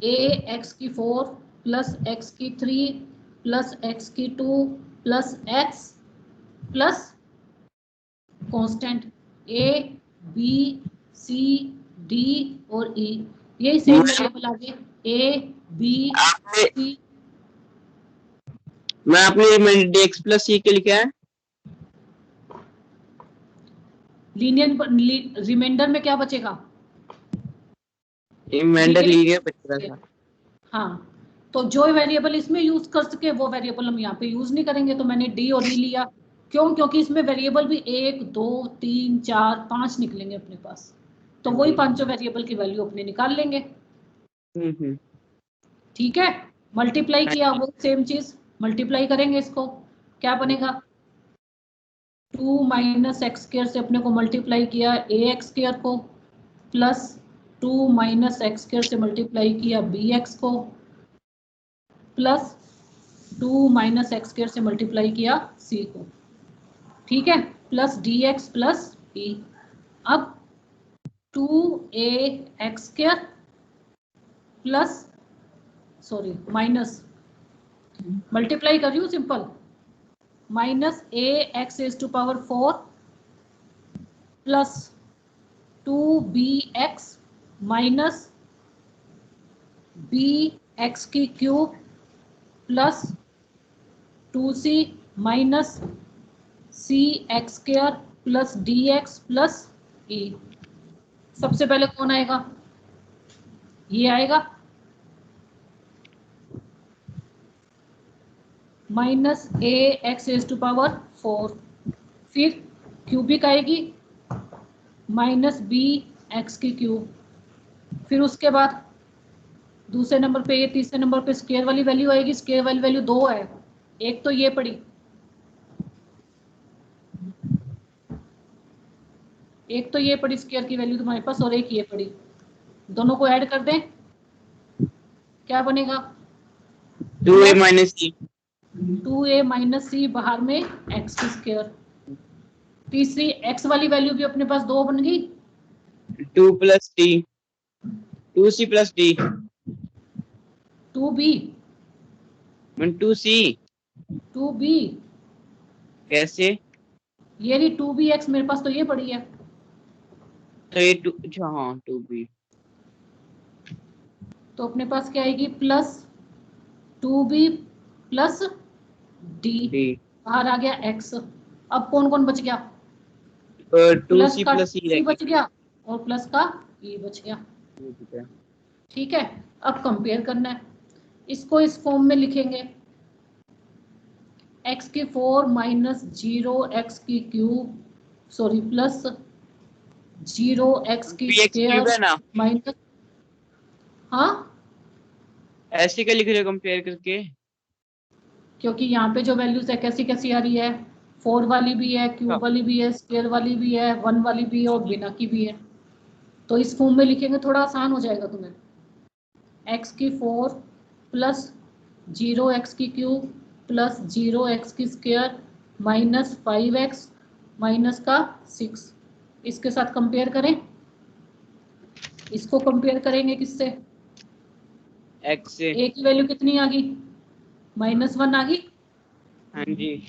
ए एक्स की 4 प्लस एक्स की 3 प्लस एक्स की 2 plus x plus constant a B C d और ई, यही सेम वेरिएबल आगे ए बी सी। मैं आपने डी एक्स प्लस सी के लिखा है, लीनियर रिमाइंडर में क्या बचेगा, रिमाइंडर लीनियर बच रहा था। हाँ, तो जो वेरिएबल इसमें यूज कर सके वो वेरिएबल हम यहाँ पे यूज नहीं करेंगे, तो मैंने डी और ई लिया। क्यों, क्योंकि इसमें वेरिएबल भी 1 2 3 4 5 निकलेंगे अपने पास, तो वही पांचों वेरिएबल की वैल्यू अपने निकाल लेंगे। ठीक है, मल्टीप्लाई किया वो सेम चीज, मल्टीप्लाई करेंगे इसको, क्या बनेगा 2 माइनस एक्स स्क्वायर से अपने को मल्टीप्लाई किया ए एक्स स्क्वायर को, प्लस 2 माइनस एक्स स्क्वायर से मल्टीप्लाई किया बी एक्स को, प्लस 2 माइनस एक्स स्क्वायर से मल्टीप्लाई किया सी को। ठीक है, प्लस डी एक्स प्लस ई। अब 2a x square plus sorry minus, multiply कर रही हूँ simple, minus a x is to power 4 plus 2b x minus b x की क्यूब प्लस 2c माइनस सी x square plus D x plus e. सबसे पहले कौन आएगा, ये आएगा, minus a x is to power 4, फिर क्यूबिक आएगी minus b x की क्यूब, फिर उसके बाद दूसरे नंबर पे, ये तीसरे नंबर पे स्क्वायर वाली वैल्यू आएगी। स्क्वायर वाली वैल्यू 2 है, एक तो ये पड़ी, एक तो ये पड़ी स्क्वायर की वैल्यू तुम्हारे पास, और एक ये पड़ी, दोनों को ऐड कर दें, क्या बनेगा 2a माइनस सी, 2a माइनस सी, बाहर में एक्स की स्क्वायर। तीसरी एक्स वाली वैल्यू भी अपने पास 2 बन गई, 2 plus D, 2c plus D, 2b 2c 2b, कैसे, ये रही 2b एक्स मेरे पास तो ये पड़ी है, तो ये 2, अच्छा हाँ 2b, तो अपने पास क्या आएगी प्लस 2b प्लस डी, बाहर आ गया x। अब कौन कौन बच गया, 2c प्लस e बच गया और प्लस का e बच गया। ठीक है, अब कंपेयर करना है, इसको इस फॉर्म में लिखेंगे, x की 4 माइनस 0 x की क्यूब सॉरी प्लस 0 x की स्क्वायर माइनस, हाँ ऐसे क्या लिख रहे हो कंपेयर करके, क्योंकि यहाँ पे जो वैल्यूज है कैसी कैसी आ रही है, 4 वाली भी है, क्यूब वाली भी है, स्क्वायर वाली भी है, 1 वाली भी है और बिना की भी है। तो इस फॉर्म में लिखेंगे थोड़ा आसान हो जाएगा तुम्हें, x की 4 प्लस 0x की क्यूब प्लस 0x की स्क्वायर माइनस 5x माइनस का 6। इसके साथ कंपेयर करें, इसको कंपेयर करेंगे किससे? x से। a की वैल्यू कितनी आ गई? -1 आ गई। हाँ जी।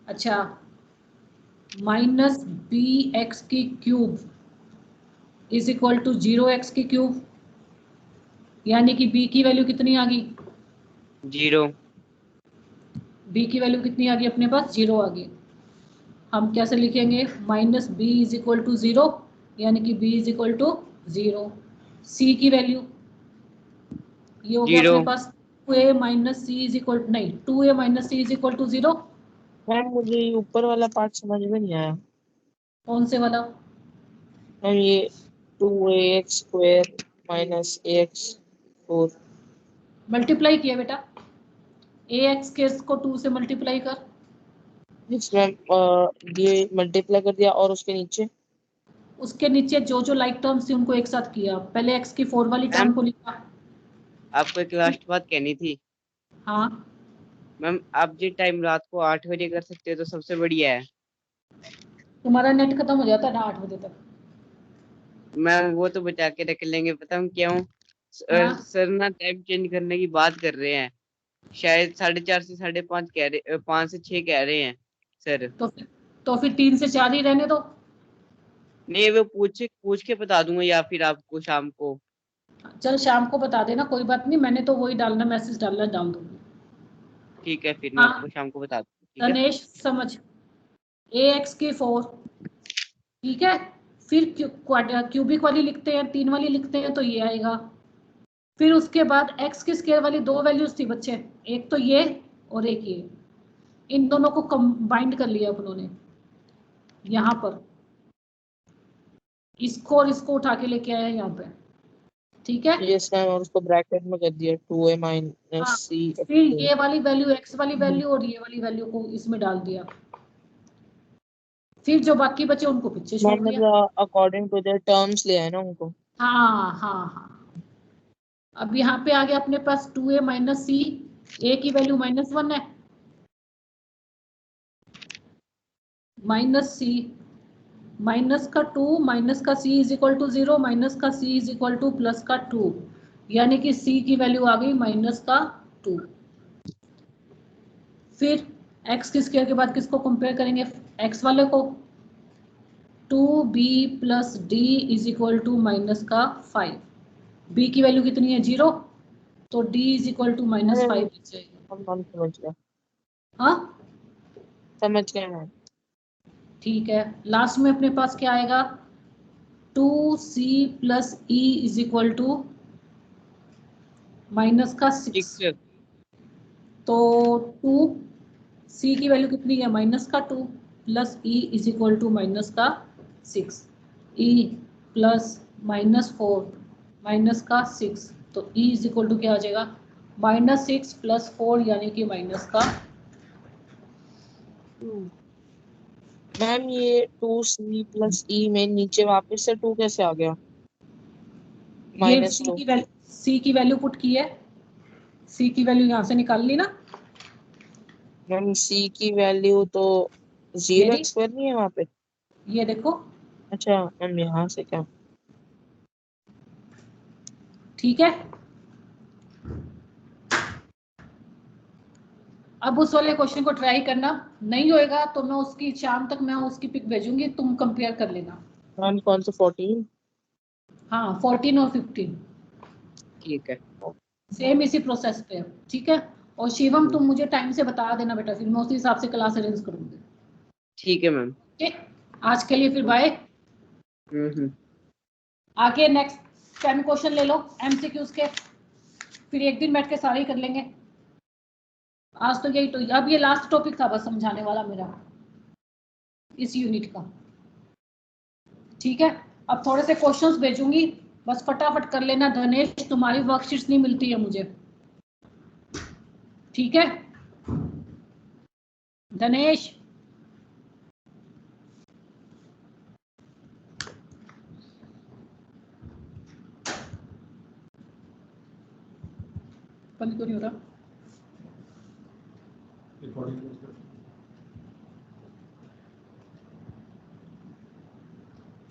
अच्छा, माइनस bx की cube is equal to 0x की क्यूब, यानी कि b की वैल्यू कितनी आ गई? 0। b की वैल्यू कितनी आ गई अपने पास? 0 आ गई। हम कैसे लिखेंगे? Minus b is equal to 0, यानी कि b is equal to 0। c की वैल्यू ये हो गया 0। अपने पास 2a minus c is equal, नहीं 2a minus c is equal to 0। Ma'am मुझे ये ऊपर वाला पार्ट समझ में नहीं आया। कौन से वाला? मैम ये 2ax square minus ax 4। Multiply किया बेटा, ax के को 2 से मल्टीप्लाई कर। यस मैम, ये मल्टीप्लाई कर दिया और उसके नीचे उसके नीचे जो जो लाइक टर्म्स थी उनको एक साथ किया। पहले x की 4 वाली टर्म मैम को लिखा। आपको एक लास्ट बात कहनी थी। हाँ, मैम आप जी टाइम रात को 8 बजे कर सकते हो तो सबसे बढ़िया है। तुम्हारा नेट खत्म हो जाता है ना 8 बजे तक। मैम वो तो बचा के रख लेंगे, पता हूँ क्यों? हाँ, सर ना टाइम चेंज करने की बात कर रहे हैं, शायद 4:30 से 5:30 कह रहे, 5 से 6 कह रहे हैं सर। तो फिर 3 से 4 ही रहने दो। नहीं वो पूछ के बता दूंगा या फिर आपको शाम को। चल शाम को बता देना, कोई बात नहीं, मैंने तो वही डालना, मैसेज डालना डाल दूंगी। ठीक है फिर मैं हाँ आपको शाम को बता दूंगा, ठीक है। गणेश समझ, ax की 4, ठीक है। फिर क्यूबिक वाली लिखते हैं, 3 वाली लिखते हैं तो ये आएगा। फिर उसके बाद x की स्क्वायर वाली 2 वैल्यूज थी बच्चे, एक तो ये और एक ये, इन दोनों को कंबाइंड कर लिया उन्होंने यहाँ पर, इसको और इसको उठा के लेके आया यहाँ पे, ठीक है। यस मैम, और उसको ब्रैकेट में कर दिया 2a माइनस हाँ, c। फिर ये वाली वैल्यू x वाली वैल्यू और ये वाली वैल्यू को इसमें डाल दिया। फिर जो बाकी बचे उनको पीछे छोड़ मैम दिया। मतलब अकॉर्डिंग टू द टर्म्स ले आए ना उनको। हाँ हाँ हाँ, अब यहाँ पे आ गया अपने पास 2a माइनस सी, ए की वैल्यू -1 है, माइनस सी माइनस का 2 माइनस का c is equal to 0 minus का c is equal to plus का 2, यानी कि c की वैल्यू आ गई -2। फिर x की स्क्वायर के बाद किसको कंपेयर करेंगे? x वाले को, 2b plus d is equal to -5। b की वैल्यू कितनी है? 0, तो d is equal to -5 ma'am बच जाएगा। हम समझ गए, हाँ समझ गए मैम। ठीक है, लास्ट में अपने पास क्या आएगा? 2c plus e is equal to -6। 6। तो 2c की वैल्यू कितनी है? -2 plus e is equal to -6, e plus -4 -6, तो e इज इक्वल टू क्या आ जाएगा? -6 प्लस 4, यानी कि मैम ये 2c प्लस e में नीचे वापस से 2 कैसे आ गया? ये -2। c की वैल्यू पुट की है, c की वैल्यू यहाँ से निकाल ली ना। मैम c की वैल्यू तो 0 मेरी स्क्वायर नहीं है वहाँ पे? ये देखो, अच्छा मैम, यहाँ से क्या? ठीक है। अब उस वाले क्वेश्चन को ट्राई करना, नहीं होएगा तो मैं उसकी शाम तक मैं उसकी पिक भेजूंगी, तुम कंपेयर कर लेना। मैम कौन सा 14? हाँ 14 और 15 ठीक है। सेम इसी प्रोसेस पे है, ठीक है। और शिवम तुम मुझे टाइम से बता देना बेटा, फिर मैं उसी हिसाब से क्लास अरेंज करूंगी। ठीक है मैम। ठीक है, आज के लिए फिर बाय। हम्म। आगे नेक्स्ट 10 क्वेश्चन ले लो एमसीक्यूज के, फिर एक दिन बैठ के सारे ही कर लेंगे। आज तो यही, तो अब ये लास्ट टॉपिक था बस समझाने वाला मेरा इस यूनिट का, ठीक है। अब थोड़े से क्वेश्चंस भेजूंगी, बस फटाफट कर लेना। धनेश तुम्हारी वर्कशीट्स नहीं मिलती है मुझे, ठीक है धनेश। बंद क्यों नहीं हो रहा?